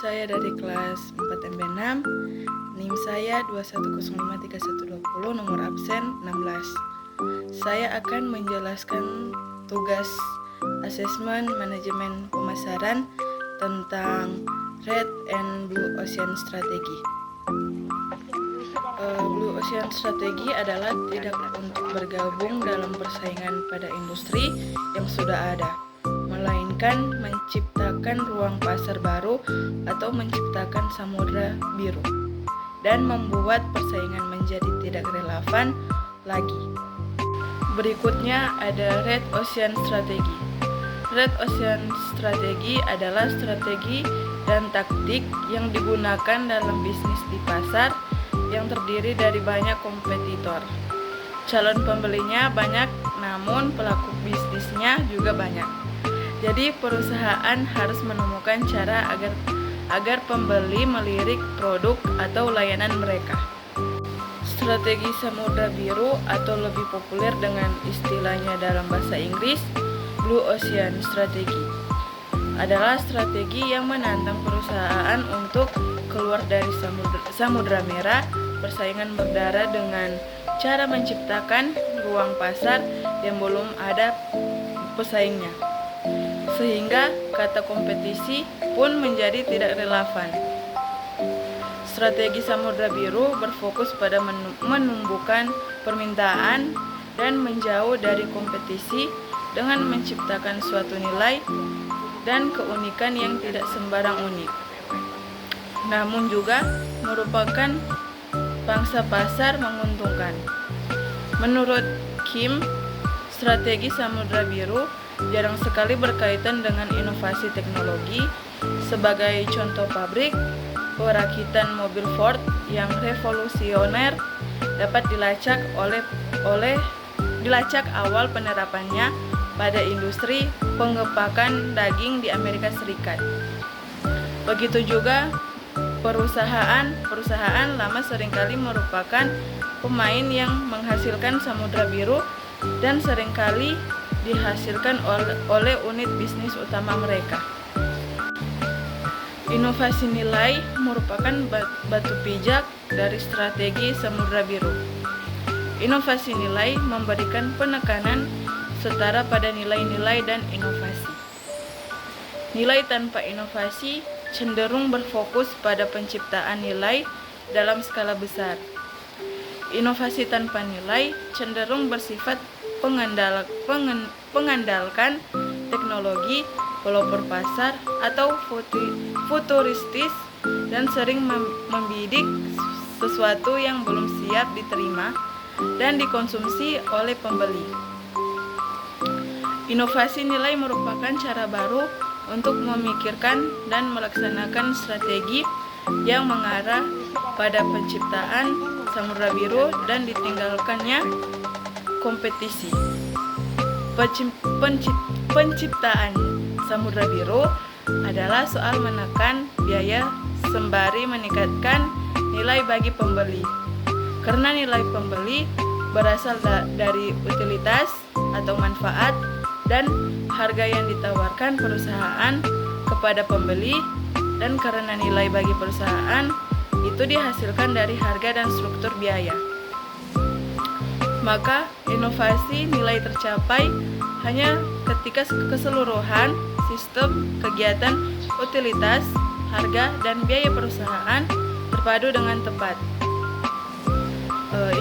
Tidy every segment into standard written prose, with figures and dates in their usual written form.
saya dari kelas 4 MB6. NIM saya 21053120, nomor absen 16. Saya akan menjelaskan tugas asesmen manajemen pemasaran tentang Red and Blue Ocean Strategy. Blue Ocean Strategy adalah tidak untuk bergabung dalam persaingan pada industri yang sudah ada, melainkan menciptakan ruang pasar baru atau menciptakan samudra biru dan membuat persaingan menjadi tidak relevan lagi. Berikutnya ada Red Ocean Strategy. Red Ocean Strategy adalah strategi dan taktik yang digunakan dalam bisnis di pasar yang terdiri dari banyak kompetitor. Calon pembelinya banyak, namun pelaku bisnisnya juga banyak. Jadi perusahaan harus menemukan cara agar pembeli melirik produk atau layanan mereka. Strategi Samudra Biru atau lebih populer dengan istilahnya dalam bahasa Inggris, Blue Ocean Strategy, adalah strategi yang menantang perusahaan untuk keluar dari Samudra Merah. Persaingan berdarah dengan cara menciptakan ruang pasar yang belum ada pesaingnya, sehingga kata kompetisi pun menjadi tidak relevan. Strategi Samudra Biru berfokus pada menumbuhkan permintaan dan menjauh dari kompetisi dengan menciptakan suatu nilai dan keunikan yang tidak sembarang unik, namun juga merupakan pangsa pasar menguntungkan. Menurut Kim, strategi Samudra Biru jarang sekali berkaitan dengan inovasi teknologi. Sebagai contoh, pabrik perakitan mobil Ford yang revolusioner dapat dilacak dilacak awal penerapannya pada industri pengepakan daging di Amerika Serikat. Begitu juga perusahaan lama seringkali merupakan pemain yang menghasilkan samudra biru dan seringkali dihasilkan oleh unit bisnis utama mereka. Inovasi nilai merupakan batu pijak dari strategi Samudra Biru. Inovasi nilai memberikan penekanan setara pada nilai-nilai dan inovasi. Nilai tanpa inovasi cenderung berfokus pada penciptaan nilai dalam skala besar. Inovasi tanpa nilai cenderung bersifat mengandalkan teknologi, pelopor pasar, atau futuristis dan sering membidik sesuatu yang belum siap diterima dan dikonsumsi oleh pembeli. Inovasi nilai merupakan cara baru untuk memikirkan dan melaksanakan strategi yang mengarah pada penciptaan samudra biru dan ditinggalkannya kompetisi. Penciptaan samudra biru adalah soal menekan biaya sembari meningkatkan nilai bagi pembeli. Karena nilai pembeli berasal dari utilitas atau manfaat dan harga yang ditawarkan perusahaan kepada pembeli, dan karena nilai bagi perusahaan itu dihasilkan dari harga dan struktur biaya, maka inovasi nilai tercapai hanya ketika keseluruhan sistem kegiatan, utilitas, harga, dan biaya perusahaan terpadu dengan tepat.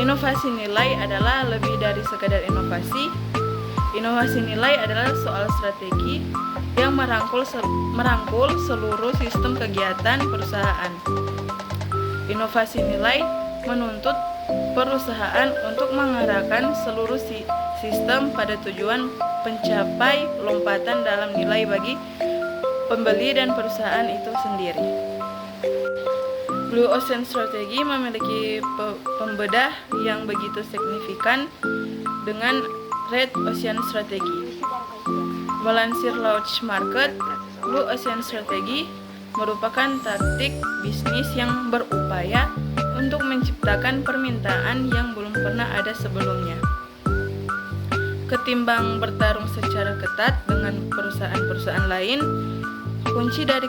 Inovasi nilai adalah lebih dari sekadar inovasi. Inovasi nilai adalah soal strategi yang merangkul seluruh sistem kegiatan perusahaan. Inovasi nilai menuntut perusahaan untuk mengarahkan seluruh sistem pada tujuan pencapai lompatan dalam nilai bagi pembeli dan perusahaan itu sendiri. Blue Ocean Strategy memiliki pembedah yang begitu signifikan dengan Red Ocean Strategy. Melansir Launch Market, Blue Ocean Strategy merupakan taktik bisnis yang berupaya untuk menciptakan permintaan yang belum pernah ada sebelumnya. Ketimbang bertarung secara ketat dengan perusahaan-perusahaan lain, Kunci dari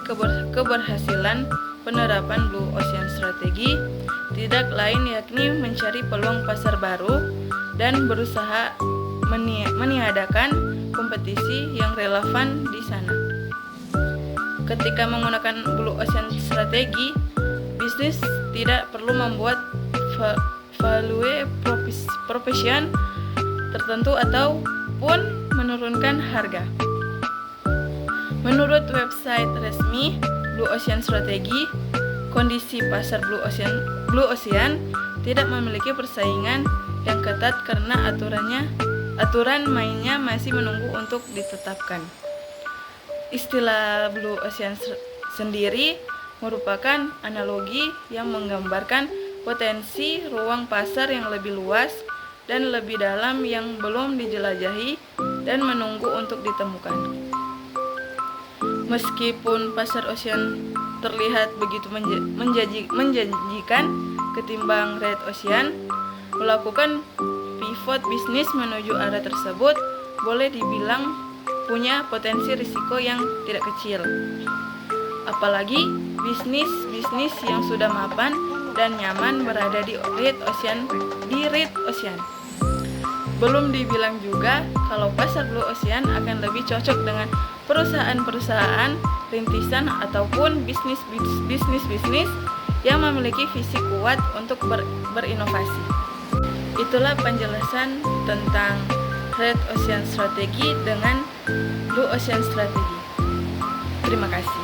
keberhasilan penerapan Blue Ocean Strategy tidak lain yakni mencari peluang pasar baru dan berusaha meniadakan kompetisi yang relevan di sana. Ketika menggunakan Blue Ocean Strategy, bisnis tidak perlu membuat value proposition tertentu ataupun menurunkan harga. Menurut website resmi Blue Ocean Strategy, kondisi pasar Blue Ocean tidak memiliki persaingan yang ketat karena aturan mainnya masih menunggu untuk ditetapkan. Istilah Blue Ocean sendiri merupakan analogi yang menggambarkan potensi ruang pasar yang lebih luas dan lebih dalam yang belum dijelajahi dan menunggu untuk ditemukan. Meskipun pasar ocean terlihat begitu menjanjikan ketimbang red ocean, melakukan pivot bisnis menuju arah tersebut boleh dibilang punya potensi risiko yang tidak kecil. Apalagi bisnis yang sudah mapan dan nyaman berada di red ocean. Belum dibilang juga kalau pasar Blue Ocean akan lebih cocok dengan perusahaan-perusahaan rintisan ataupun bisnis yang memiliki visi kuat untuk berinovasi. Itulah penjelasan tentang Red Ocean Strategy dengan Blue Ocean Strategy. Terima kasih.